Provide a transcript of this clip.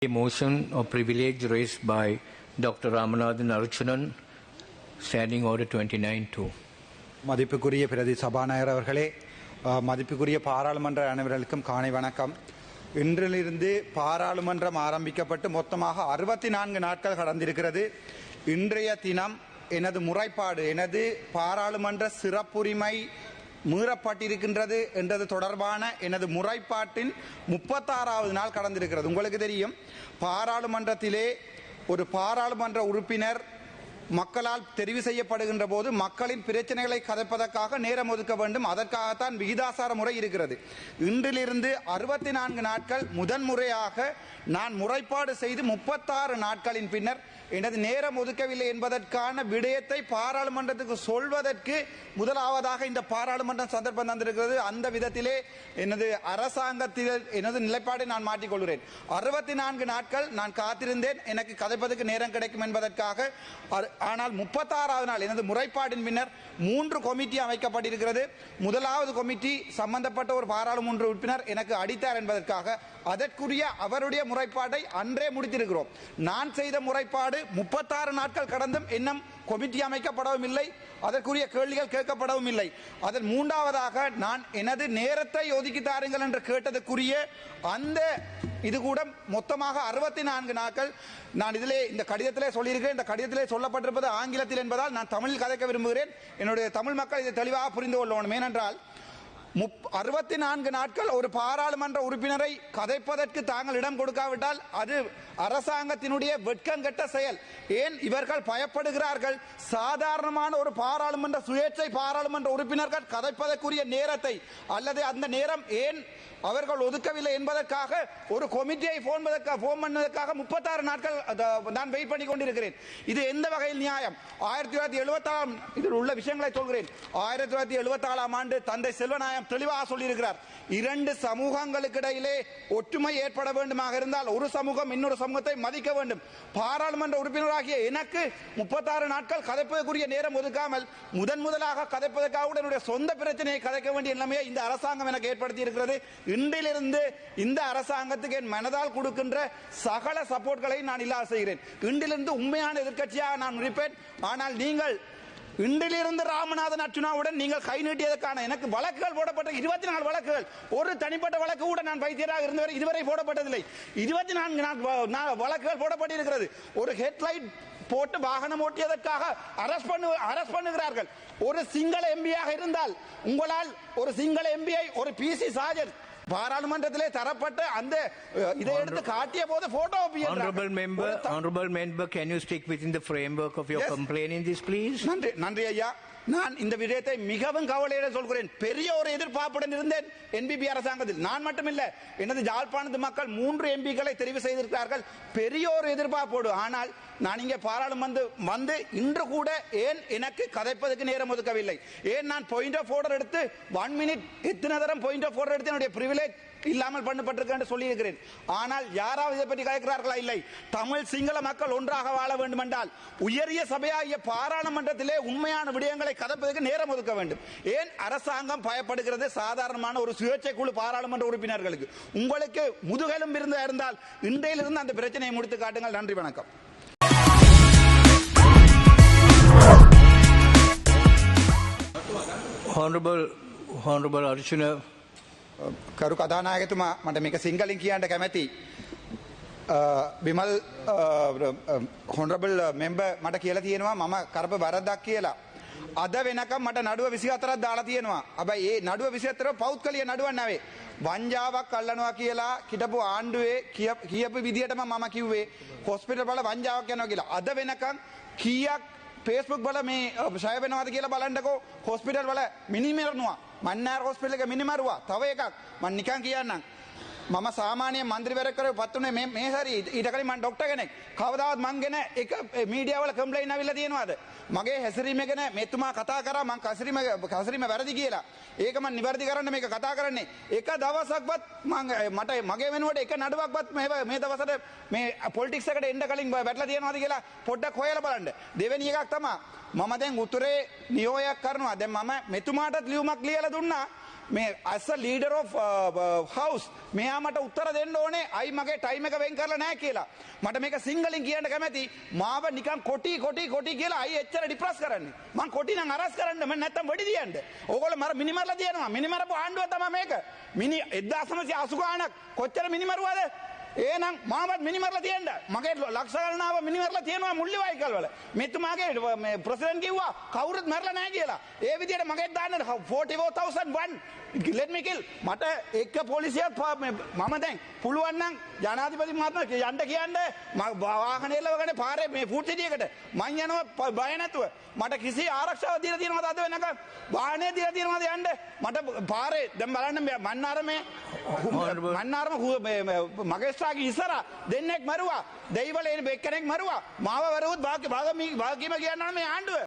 A motion of privilege raised by Dr. Ramanathan Archunan, Standing Order 29-2. மதிப்புக்குரிய பிரதி சபாநாயகர் அவர்களே, மதிப்புக்குரிய பாராளுமன்ற அனைவர்களுக்கும் காலை வணக்கம். இன்றிலிருந்து பாராளுமன்றம் ஆரம்பிக்கப்பட்டு மொத்தமாக 64 நாட்கள் கடந்திருக்கிறது. இன்றைய தினம் எனது முறைப்பாடு, எனது பாராளுமன்ற சிறப்புரிமை மீறப்பட்டிருக்கின்றது என்றது தொடர்பான எனது முறைப்பாட்டின் 36வது நாள் கடந்திருக்கிறது. உங்களுக்கு தெரியும், பாராளுமன்றத்திலே ஒரு பாராளுமன்ற உறுப்பினர் மக்களால் தெரிவு செய்யப்படுகின்ற போது மக்களின் பிரச்சனைகளை கதைப்பதற்காக நேரம் ஒதுக்க வேண்டும். அதற்காகத்தான் விகிதாசார முறை இருக்கிறது. இன்றிலிருந்து 64 நாட்கள் முதன்முறையாக நான் முறைப்பாடு செய்து 36 நாட்களின் பின்னர் எனது நேரம் ஒதுக்கவில்லை என்பதற்கான விடயத்தை பாராளுமன்றத்துக்கு சொல்வதற்கு முதலாவதாக இந்த பாராளுமன்றம் சந்தர்ப்பம் தந்திருக்கிறது. அந்த விதத்திலே எனது அரசாங்கத்தில் எனது நிலைப்பாடை நான் மாற்றிக்கொள்கிறேன். 64 நாட்கள் நான் காத்திருந்தேன் எனக்கு கதைப்பதற்கு நேரம் கிடைக்கும் என்பதற்காக. ஆனால் 36வது நாள் எனது முறைப்பாட்டின் பின்னர் 3 கமிட்டி அமைக்கப்பட்டிருக்கிறது. முதலாவது கமிட்டி சம்பந்தப்பட்ட ஒரு பாராளுமன்ற உறுப்பினர் எனக்கு அடித்தார் என்பதற்காக அதற்குரிய அவருடைய முறைப்பாட்டை அன்றே முடித்திருக்கிறோம். நான் செய்த முறைப்பாடு 36 நாட்கள் கடந்தும் இன்னும் கமிட்டி அமைக்கப்படவும் இல்லை, அதற்குரிய கேள்விகள் கேட்கப்படவும் இல்லை. அதில் 3வதாக நான் எனது நேரத்தை ஒதுக்கி தாருங்கள் என்று கேட்டதற்குரிய அந்த இது கூட மொத்தமாக 64 நாட்கள். நான் இதிலே இந்த கடிதத்திலே சொல்லியிருக்கிறேன். இந்த கடிதத்திலே சொல்லப்பட்டிருப்பது ஆங்கிலத்தில் என்பதால் நான் தமிழில் கதைக்க விரும்புகிறேன். என்னுடைய தமிழ் மக்கள் இதை தெளிவாக புரிந்து கொள்ளணும். ஏனென்றால் 64 நாட்கள் ஒரு பாராளுமன்ற உறுப்பினரை கதைப்பதற்கு தாங்கள் இடம் கொடுக்காவிட்டால் அது அரசாங்கத்தினுடைய வெட்கங்கெட்ட செயல். ஏன் இவர்கள் பயப்படுகிறார்கள்? சாதாரணமான ஒரு பாராளுமன்ற சுயேட்சை பாராளுமன்ற உறுப்பினர்கள் கதைப்பதற்குரிய நேரத்தை அல்லது அந்த நேரம் ஏன் அவர்கள் ஒதுக்கவில்லை என்பதற்காக ஒரு கமிட்டியை போன் பண்ணதற்காக 36 நாட்கள் நான் வெயிட் பண்ணி கொண்டிருக்கிறேன். இது எந்த வகையில் நியாயம்? 1974 இதில் உள்ள விஷயங்களை சொல்கிறேன். 1974 ஆண்டு தந்தை செல்வநாயகம் தெளிவாக சொல்லியிருக்கிறார், 2 சமூகங்களுக்கு இடையிலே ஒற்றுமை ஏற்பட வேண்டுமாக இருந்தால் ஒரு சமூகம் இன்னொரு சமூகத்தை மதிக்க வேண்டும். பாராளுமன்ற உறுப்பினராகிய எனக்கு 36 நாட்கள் கதைப்பதற்குரிய நேரம் ஒதுக்காமல் முதலாக கதைப்பதற்காக என்னுடைய சொந்த பிரச்சனையை கதைக்க வேண்டிய நிலைமையை இந்த அரசாங்கம் எனக்கு ஏற்படுத்தி இருக்கிறது. இன்றிலிருந்து இந்த அரசாங்கத்துக்கு என் மனதால் கொடுக்கின்ற சகல சப்போர்ட்களை நான் இல்லாத செய்கிறேன். இன்றிலிருந்து உண்மையான எதிர்க்கட்சியாக நான் இருப்பேன். ஆனால் நீங்கள் இன்றிலிருந்து ராமநாதன் அர்ச்சுனாவுடன் நீங்கள் கை நீட்டியதற்கான எனக்கு வழக்குகள் போடப்பட்ட 24 வழக்குகள், ஒரு தனிப்பட்ட வழக்கு கூட நான் வைத்தியராக இருந்தவரை இதுவரை போடப்பட்டதில்லை. 24 வழக்குகள் போடப்பட்டிருக்கிறது. ஒரு ஹெட்லைட் போட்டு வாகனம் ஓட்டியதற்காக அரஸ்ட் பண்ணுகிறார்கள். ஒரு சிங்கள எம்பியாக இருந்தால் உங்களால் ஒரு சிங்கள எம்பியை ஒரு பிசி சாஜன் பாராளுமன்றத்திலே தரப்பட்ட அந்த இதை எடுத்து காட்டிய போது photo Honorable member, can you stick within the framework of your complaint in this, please? நன்றி ஐயா. நான் இந்த விடயத்தை மிகவும் கவலையோடு சொல்கிறேன். பெரிய ஒரு எதிர்பார்ப்புடன் இருந்தேன் என்பிபி அரசாங்கத்தில். நான் மட்டுமில்ல, எனது யாழ்ப்பாணத்து மக்கள் 3 எம்பிக்களை தெரிவு செய்திருக்கிறார்கள். பெரிய ஒரு எதிர்பார்ப்போடு. ஆனால் நான் இங்கே பாராளுமன்றம் வந்து இன்று கூட ஏன் எனக்கு கதைப்பதற்கு நேரம் ஒதுக்கவில்லை? ஏன் நான் பாயிண்ட் ஆஃப் ஆர்டர் எடுத்து 1 மினிட் எத்தனை தரம் பாயிண்ட் ஆஃப் ஆர்டர் எடுத்து என்னுடைய பிரிவிலேஜ் இல்லாமல் பண்ணப்பட்டிருக்க சொல்லி இருக்கிறேன். ஆனால் யாராவது இதை பற்றி கேட்கிறார்களா? இல்லை. தமிழ் சிங்கள மக்கள் ஒன்றாக வாழ வேண்டும் என்றால் உயரிய சபையாகிய பாராளுமன்றத்திலே உண்மையான விடயங்களை கதைப்பதற்கு நேரம் ஒதுக்க வேண்டும். ஏன் அரசாங்கம் பயப்படுகிறது? சாதாரணமான ஒரு சுயேட்சை குழு பாராளுமன்ற உறுப்பினர்களுக்கு. உங்களுக்கு முதுகெலும் இருந்தால் இன்றையிலிருந்து அந்த பிரச்சனையை முடித்து காட்டுங்கள். நன்றி, வணக்கம். Honorable Archuna. කරු කතානායකතුමා, මට මේක සිංහලෙන් කියන්න කැමැති. විමල් හොනරබල් මෙම්බර් මට කියලා තියෙනවා මම කරප වරදක් කියලා. අද වෙනකම් මට නඩුව 24ක් දාලා තියෙනවා. හැබැයි ඒ නඩුව 24 පෞද්ගලික නඩුවක් නෙවෙයි. වංජාවක් අල්ලනවා කියලා හිටපු ආණ්ඩුවේ කියපු විදිහටම මම කිව්වේ හොස්පිටල් වල වංජාවක් යනවා කියලා. අද වෙනකම් කීයක් Facebook වල මේ ෂය වෙනවද කියලා බලන්නකෝ. හොස්පිටල් වල මිනිමරනවා. මන්නාර හොස්පිටල් එක මිනිමරුවා. තව එකක් මම නිකන් කියන්නම්. මම සාමාන්‍ය මන්ත්‍රීවරයෙක් කරේ පත්තුනේ මේ හරි ඊට කලින් මම ડોක්ටර් කෙනෙක්. කවදාවත් මං ගැන එක මීඩියා වල කම්ප්ලේන්ට් ආවිල්ලා තියෙනවද? මගේ හැසිරීම ගැන මෙතුමා කතා කරා මං කසිරීම වැරදි කියලා. ඒක මං නිවැරදි කරන්න මේක කතා කරන්නේ. එක දවසක්වත් මට මගේ වෙනුවට එක නඩුවක්වත් මේ දවසට මේ පොලිටික්ස් එකට එන්න කලින් වැටලා තියෙනවද කියලා පොඩ්ඩක් හොයලා බලන්න. දෙවෙනි එකක් තමයි මම දැන් උතුරේ නියෝගයක් කරනවා. දැන් මම මෙතුමාටත් ලියුමක් ලියලා දුන්නා. මේ as a leader of house මෙයා මට උත්තර දෙන්න ඕනේ අයි මගේ ටයිම් එක වෙන් කරලා නැහැ කියලා. මට මේක සිංහලෙන් කියන්න කැමැති. මාව නිකන් කොටි කියලා අයි එච්චර ඩිප්‍රස් කරන්නේ. මං කොටි නම් අරස් කරන්න මම නැත්තම් වෙඩි දියන්න. ඕගොල්ලෝ මර මිනිමරලා දියනවා. මිනිමරපු ආණ්ඩුව තමයි මේක. මිනි 1980 ගාණක් කොච්චර මිනිමරුවද? එහෙනම් මාවත් මිනිමරලා තියන්න. මගේ ලක්ෂ ගණනාව මිනිමරලා තියෙනවා මුල්ලිවායිකල් වල. මෙතුමාගේ ප්‍රෙසිඩන්ට් කිව්වා කවුරුත් මරලා නැහැ කියලා. ඒ විදිහට මගේ දාන්න 44001 let me kill. මට එක පොලිසියක් මම දැන් පුළුවන් නම් ජනාධිපති මහත්මයා යන්න කියන්න වාහනේ එල්ලවගෙන පාරේ මේ ෆුඩ් සිටියකට මං යනවා බය නැතුව. මට කිසි ආරක්ෂාවක් දීලා තියෙනවද අද වෙනකන්? වාහනේ දීලා තියෙනවද යන්න? මට පාරේ දැන් බලන්න මන්නාරමේ මගේ ඉස්සර දෙන්නෙක් මරුවා දෙයිවල එන එක්කෙනෙක් මරුවා මාව වරුවත් වාග්ගීම කියනවා මේ ආණ්ඩුව